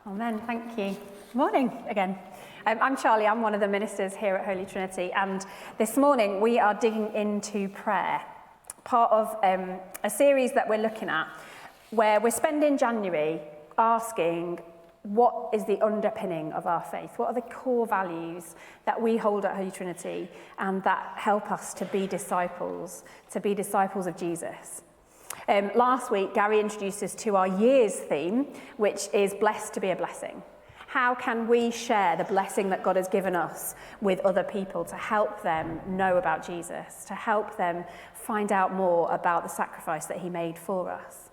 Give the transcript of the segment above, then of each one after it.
Amen, thank you. Morning again. I'm Charlie, I'm one of the ministers here at Holy Trinity, and this morning we are digging into prayer, part of a series that we're looking at, where we're spending January asking what is the underpinning of our faith, what are the core values that we hold at Holy Trinity and that help us to be disciples of Jesus. Last week, Gary introduced us to our year's theme, which is blessed to be a blessing. How can we share the blessing that God has given us with other people to help them know about Jesus, to help them find out more about the sacrifice that he made for us,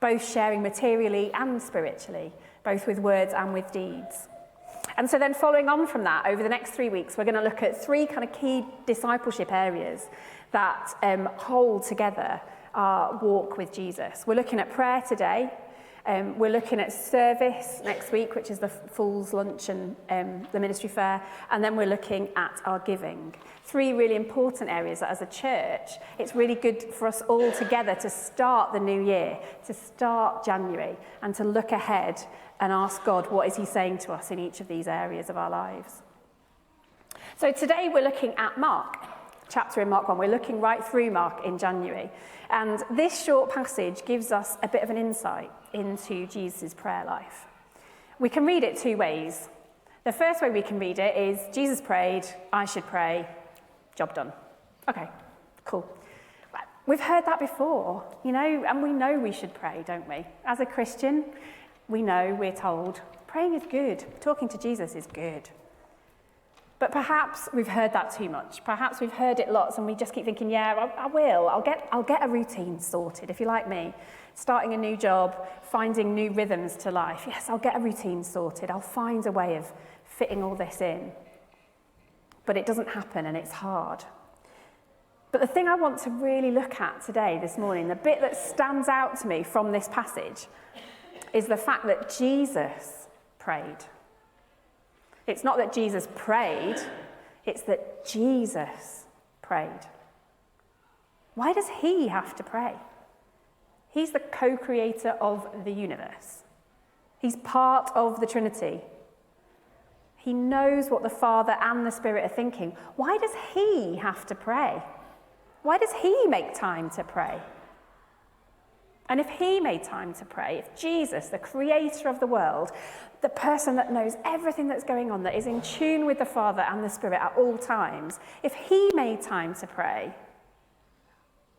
both sharing materially and spiritually, both with words and with deeds. And so then following on from that, over the next 3 weeks, we're going to look at three kind of key discipleship areas that hold together our walk with Jesus. We're looking at prayer today. We're looking at service next week, which is the Fool's Lunch and the ministry fair. And then we're looking at our giving. Three really important areas that as a church, it's really good for us all together to start the new year, to start January, and to look ahead and ask God, what is he saying to us in each of these areas of our lives? So today we're looking at Mark. Chapter in Mark 1. We're looking right through Mark in January. And this short passage gives us a bit of an insight into Jesus' prayer life. We can read it two ways. The first way we can read it is, Jesus prayed, I should pray, job done. Okay, cool. We've heard that before, and we know we should pray, don't we? As a Christian, we're told, praying is good, talking to Jesus is good. But perhaps we've heard that too much. Perhaps we've heard it lots and we just keep thinking, yeah, I will. I'll get a routine sorted, if you're like me. Starting a new job, finding new rhythms to life. Yes, I'll get a routine sorted. I'll find a way of fitting all this in. But it doesn't happen and it's hard. But the thing I want to really look at today, this morning, the bit that stands out to me from this passage is the fact that Jesus prayed. It's not that Jesus prayed, it's that Jesus prayed. Why does he have to pray? He's the co-creator of the universe. He's part of the Trinity. He knows what the Father and the Spirit are thinking. Why does he have to pray? Why does he make time to pray? And if he made time to pray, if Jesus, the creator of the world, the person that knows everything that's going on, that is in tune with the Father and the Spirit at all times, if he made time to pray,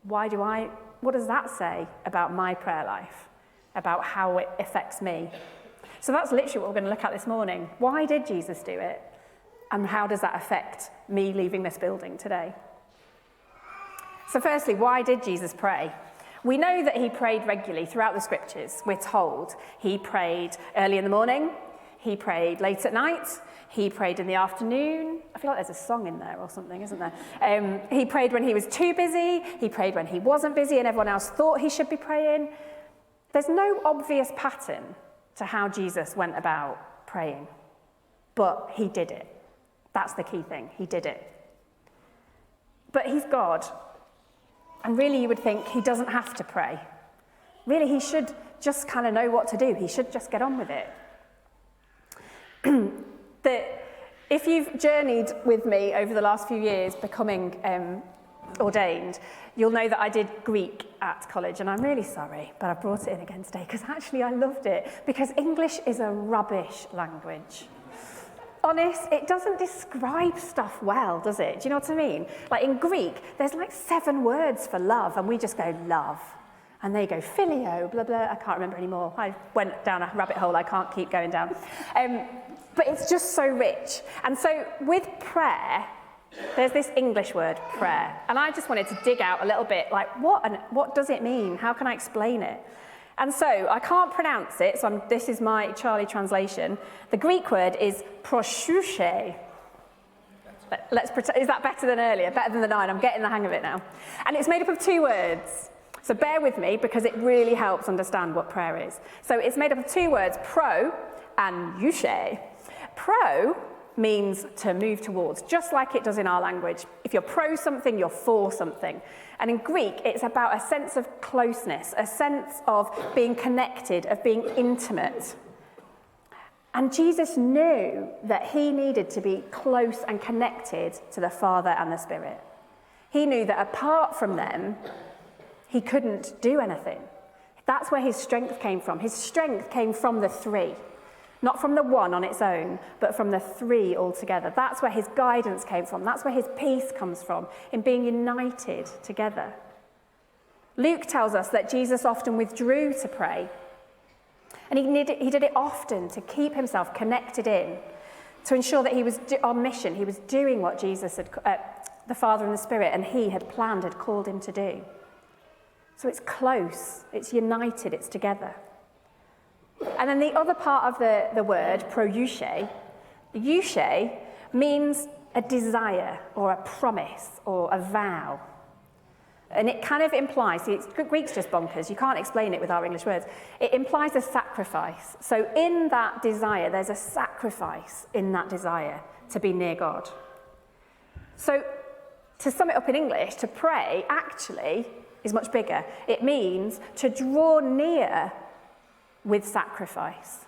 what does that say about my prayer life, about how it affects me? So that's literally what we're going to look at this morning. Why did Jesus do it? And how does that affect me leaving this building today? So firstly, why did Jesus pray? We know that he prayed regularly throughout the scriptures. We're told he prayed early in the morning, he prayed late at night, he prayed in the afternoon. I feel like there's a song in there or something, isn't there? He prayed when he was too busy, he prayed when he wasn't busy and everyone else thought he should be praying. There's no obvious pattern to how Jesus went about praying, but he did it. That's the key thing, he did it. But he's God. And really you would think he doesn't have to pray. Really he should just kind of know what to do. He should just get on with it. If you've journeyed with me over the last few years becoming ordained, you'll know that I did Greek at college, and I'm really sorry, but I brought it in again today because actually I loved it, because English is a rubbish language. Honest, it doesn't describe stuff well, does it? Do you know what I mean? Like in Greek, there's like 7 words for love, and we just go love. And they go phileo, blah, blah, I can't remember anymore. I went down a rabbit hole I can't keep going down. But it's just so rich. And so with prayer, there's this English word, prayer. And I just wanted to dig out a little bit, like what does it mean? How can I explain it? And so I can't pronounce it, so this is my Charlie translation. The Greek word is prosouche. Is that better than earlier? Better than the 9? I'm getting the hang of it now. And it's made up of 2 words. So bear with me because it really helps understand what prayer is. So it's made up of 2 words, pro and euche. Pro means to move towards, just like it does in our language. If you're pro something, you're for something. And in Greek, it's about a sense of closeness, a sense of being connected, of being intimate. And Jesus knew that he needed to be close and connected to the Father and the Spirit. He knew that apart from them, he couldn't do anything. That's where his strength came from. His strength came from the three. Not from the one on its own, but from the three altogether. That's where his guidance came from. That's where his peace comes from, in being united together. Luke tells us that Jesus often withdrew to pray. And he did it often to keep himself connected in, to ensure that he was on mission. He was doing what Jesus had, the Father and the Spirit, and he had planned, had called him to do. So it's close, it's united, it's together. And then the other part of the word, proeuche, euche means a desire or a promise or a vow. And it kind of implies, see, Greek's just bonkers, you can't explain it with our English words. It implies a sacrifice. So in that desire, there's a sacrifice in that desire to be near God. So to sum it up in English, to pray actually is much bigger. It means to draw near with sacrifice,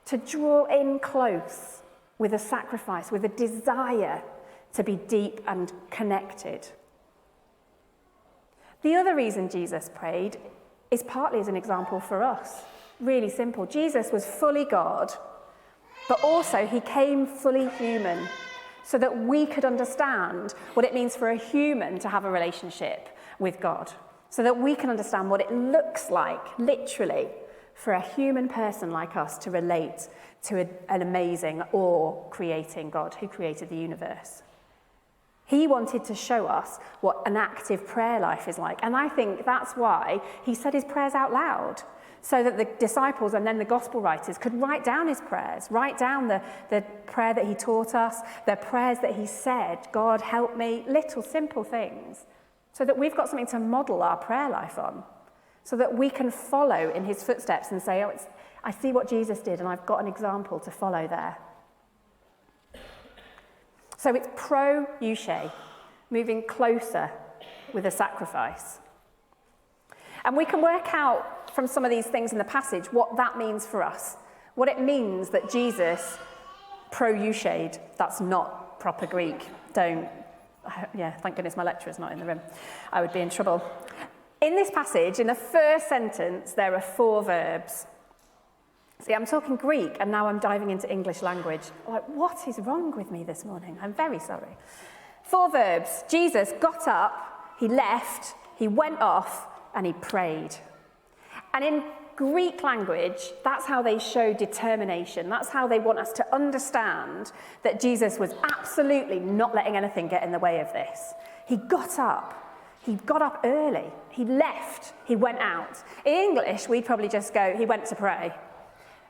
to draw in close with a sacrifice, with a desire to be deep and connected. The other reason Jesus prayed is partly as an example for us. Really simple. Jesus was fully God, but also he came fully human so that we could understand what it means for a human to have a relationship with God, so that we can understand what it looks like, literally, for a human person like us to relate to an amazing, awe-creating God who created the universe. He wanted to show us what an active prayer life is like. And I think that's why he said his prayers out loud, so that the disciples and then the gospel writers could write down his prayers, write down the prayer that he taught us, the prayers that he said, God help me, little simple things, so that we've got something to model our prayer life on, so that we can follow in his footsteps and say, I see what Jesus did and I've got an example to follow there. So it's proeuche, moving closer with a sacrifice. And we can work out from some of these things in the passage what that means for us, what it means that Jesus proeuche'd. That's not proper Greek. Thank goodness my lecturer's not in the room. I would be in trouble. In this passage, in the first sentence, there are 4 verbs. See, I'm talking Greek, and now I'm diving into English language. Like, what is wrong with me this morning? I'm very sorry. 4 verbs. Jesus got up, he left, he went off, and he prayed. And in Greek language, that's how they show determination. That's how they want us to understand that Jesus was absolutely not letting anything get in the way of this. He got up. He got up early. He left. He went out. In English, we'd probably just go, he went to pray.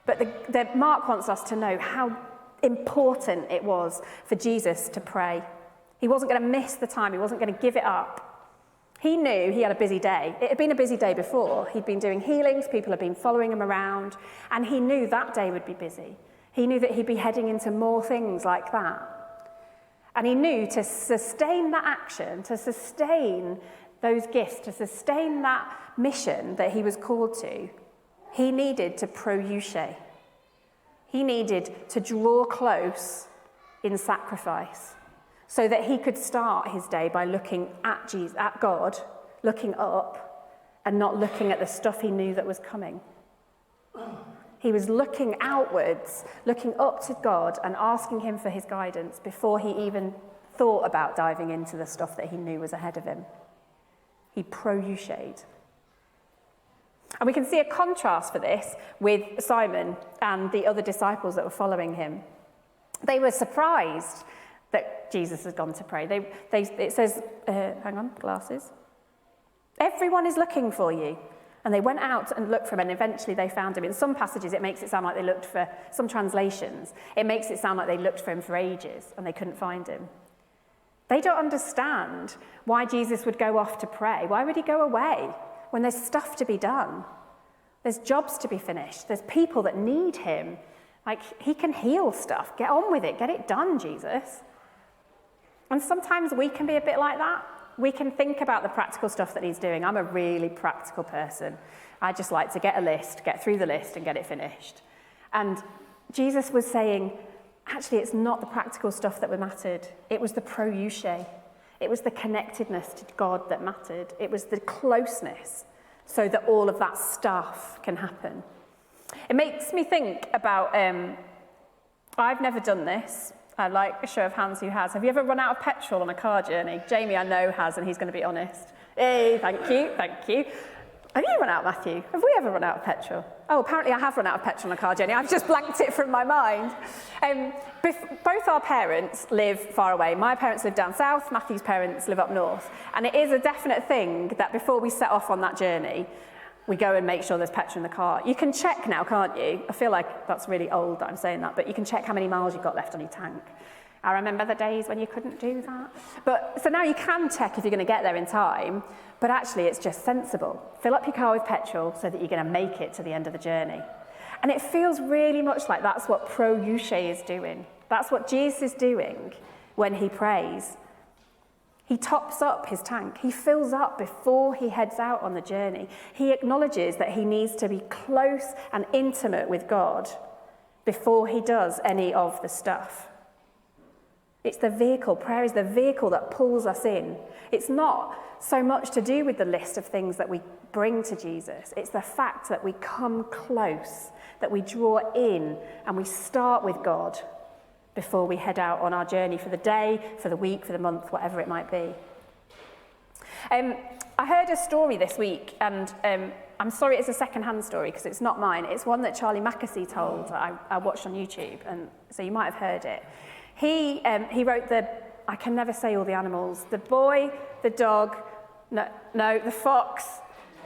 But Mark wants us to know how important it was for Jesus to pray. He wasn't going to miss the time. He wasn't going to give it up. He knew he had a busy day. It had been a busy day before. He'd been doing healings. People had been following him around. And he knew that day would be busy. He knew that he'd be heading into more things like that. And he knew to sustain that action, to sustain those gifts, to sustain that mission that he was called to, he needed to proeuche. He needed to draw close in sacrifice so that he could start his day by looking at Jesus, at God, looking up and not looking at the stuff he knew that was coming. He was looking outwards, looking up to God and asking him for his guidance before he even thought about diving into the stuff that he knew was ahead of him. He proeuche'd. And we can see a contrast for this with Simon and the other disciples that were following him. They were surprised that Jesus had gone to pray. It says, glasses. Everyone is looking for you. And they went out and looked for him, and eventually they found him. In some passages, it makes it sound like they looked for, some translations, it makes it sound like they looked for him for ages, and they couldn't find him. They don't understand why Jesus would go off to pray. Why would he go away when there's stuff to be done? There's jobs to be finished. There's people that need him. Like, he can heal stuff. Get on with it. Get it done, Jesus. And sometimes we can be a bit like that. We can think about the practical stuff that he's doing. I'm a really practical person. I just like to get a list, get through the list and get it finished. And Jesus was saying, actually, it's not the practical stuff that mattered. It was the proeuche. It was the connectedness to God that mattered. It was the closeness so that all of that stuff can happen. It makes me think about, I've never done this. I'd like a show of hands who has. Have you ever run out of petrol on a car journey? Jamie, I know, has, and he's going to be honest. Hey, thank you. Have you run out, Matthew? Have we ever run out of petrol? Oh, apparently I have run out of petrol on a car journey. I've just blanked it from my mind. Both our parents live far away. My parents live down south, Matthew's parents live up north. And it is a definite thing that before we set off on that journey, we go and make sure there's petrol in the car. You can check now, can't you? I feel like that's really old that I'm saying that, but you can check how many miles you've got left on your tank. I remember the days when you couldn't do that. So now you can check if you're going to get there in time, but actually it's just sensible. Fill up your car with petrol so that you're going to make it to the end of the journey. And it feels really much like that's what proeuche is doing. That's what Jesus is doing when he prays. He tops up his tank. He fills up before he heads out on the journey. He acknowledges that he needs to be close and intimate with God before he does any of the stuff. It's the vehicle. Prayer is the vehicle that pulls us in. It's not so much to do with the list of things that we bring to Jesus. It's the fact that we come close, that we draw in, and we start with God before we head out on our journey for the day, for the week, for the month, whatever it might be. I heard a story this week, and I'm sorry it's a second-hand story because it's not mine. It's one that Charlie Mackesy told that I watched on YouTube, and so you might have heard it. He wrote I can never say all the animals, the boy, the dog, the fox,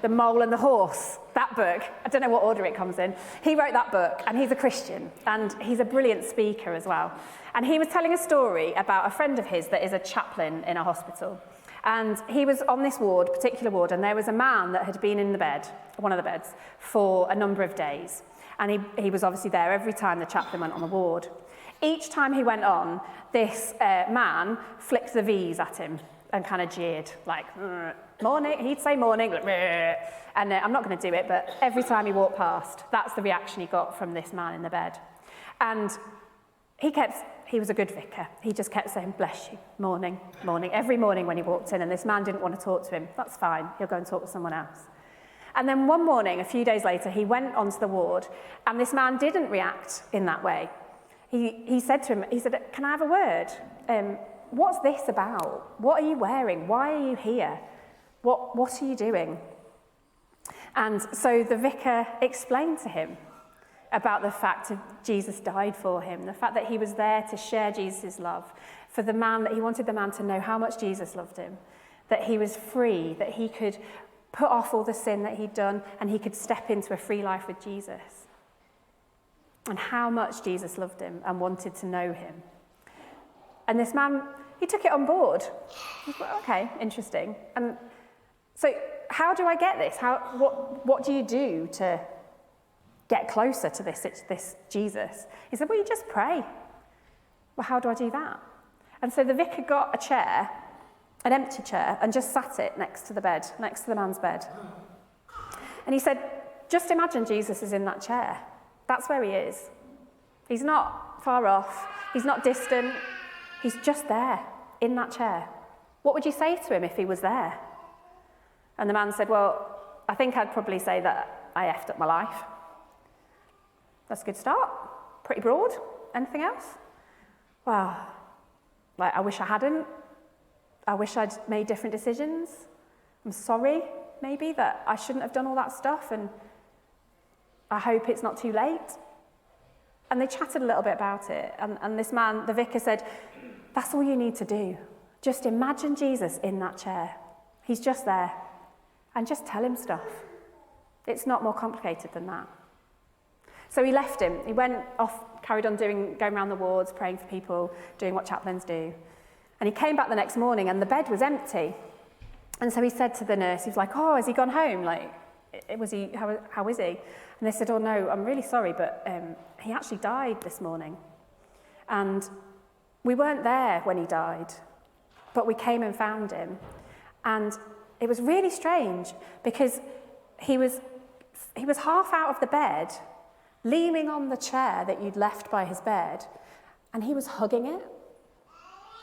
the mole and the horse, that book. I don't know what order it comes in. He wrote that book, and he's a Christian, and he's a brilliant speaker as well. And he was telling a story about a friend of his that is a chaplain in a hospital. And he was on this particular ward, and there was a man that had been in the bed, one of the beds, for a number of days. And he was obviously there every time the chaplain went on the ward. Each time he went on, this man flicked the V's at him and kind of jeered, like, morning, he'd say morning, like, and I'm not going to do it, but every time he walked past, that's the reaction he got from this man in the bed. And he was a good vicar. He just kept saying, bless you, morning, every morning when he walked in, and this man didn't want to talk to him. That's fine, he'll go and talk to someone else. And then one morning, a few days later, he went onto the ward, and this man didn't react in that way. He said to him, can I have a word? What's this about? What are you wearing? Why are you here? What are you doing? And so the vicar explained to him about the fact that Jesus died for him, the fact that he was there to share Jesus' love, for the man, that he wanted the man to know how much Jesus loved him, that he was free, that he could put off all the sin that he'd done, and he could step into a free life with Jesus. And how much Jesus loved him and wanted to know him. And this man, he took it on board. He thought, okay, interesting. And so how do I get this? What do you do to get closer to this Jesus? He said, well, you just pray. Well, how do I do that? And so the vicar got a chair, an empty chair, and just sat it next to the bed, next to the man's bed. And he said, just imagine Jesus is in that chair. That's where he is. He's not far off. He's not distant. He's just there, in that chair. What would you say to him if he was there? And the man said, well, I think I'd probably say that I effed up my life. That's a good start. Pretty broad. Anything else? Well, I wish I hadn't. I wish I'd made different decisions. I'm sorry, maybe, that I shouldn't have done all that stuff, and I hope it's not too late. And they chatted a little bit about it. And this man, the vicar, said, that's all you need to do. Just imagine Jesus in that chair. He's just there. And just tell him stuff. It's not more complicated than that. So he left him. He went off, carried on going around the wards, praying for people, doing what chaplains do. And he came back the next morning and the bed was empty. And so he said to the nurse, he's like, oh, has he gone home? Like, how is he? And they said, oh no, I'm really sorry, but he actually died this morning. And we weren't there when he died, but we came and found him. And it was really strange because he was half out of the bed, leaning on the chair that you'd left by his bed, and he was hugging it.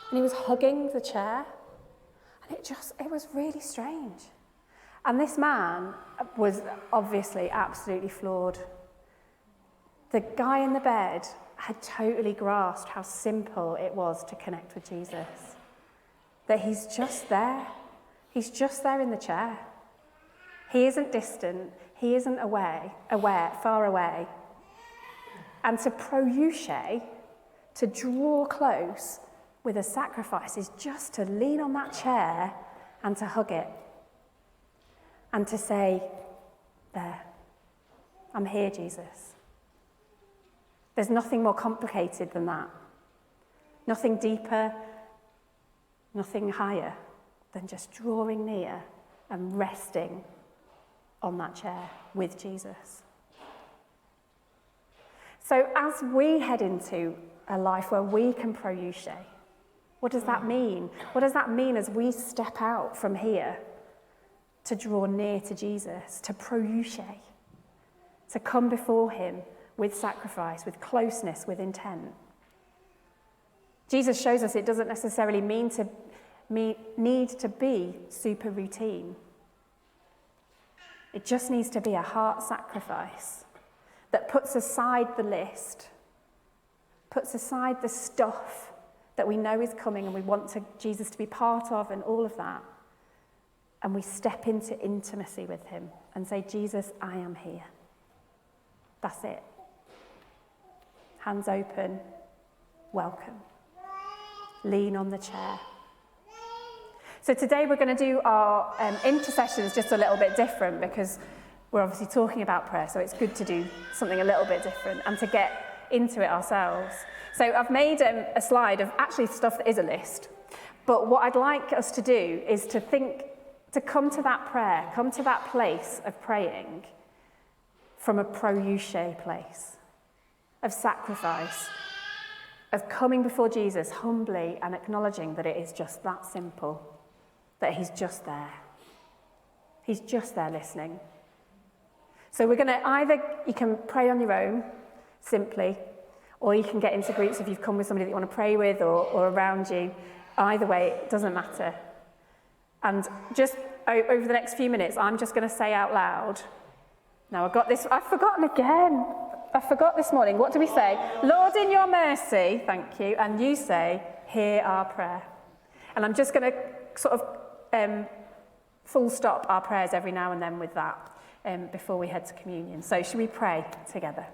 And he was hugging the chair. And it was really strange. And this man was obviously absolutely flawed. The guy in the bed had totally grasped how simple it was to connect with Jesus. That he's just there. He's just there in the chair. He isn't distant. He isn't far away. And to proeuche, to draw close with a sacrifice, is just to lean on that chair and to hug it. And to say, there, I'm here, Jesus. There's nothing more complicated than that. Nothing deeper, nothing higher than just drawing near and resting on that chair with Jesus. So as we head into a life where we can proeuche, what does that mean? What does that mean as we step out from here to draw near to Jesus, to proeuche, to come before him with sacrifice, with closeness, with intent? Jesus shows us it doesn't necessarily need to be super routine. It just needs to be a heart sacrifice that puts aside the list, puts aside the stuff that we know is coming and we want Jesus to be part of and all of that. And we step into intimacy with him and say, Jesus, I am here. That's it. Hands open, welcome. Lean on the chair. So today we're going to do our intercessions just a little bit different because we're obviously talking about prayer, so it's good to do something a little bit different and to get into it ourselves. So I've made a slide of actually stuff that is a list, but what I'd like us to do is to come to that prayer, come to that place of praying from a proeuche place, of sacrifice, of coming before Jesus humbly and acknowledging that it is just that simple, that he's just there. He's just there listening. So we're going to you can pray on your own, simply, or you can get into groups if you've come with somebody that you want to pray with or around you. Either way, it doesn't matter. And just over the next few minutes, I'm just going to say out loud. Now, I've forgotten again. I forgot this morning. What do we say? Lord, in your mercy, thank you. And you say, hear our prayer. And I'm just going to sort of full stop our prayers every now and then with that before we head to communion. So should we pray together?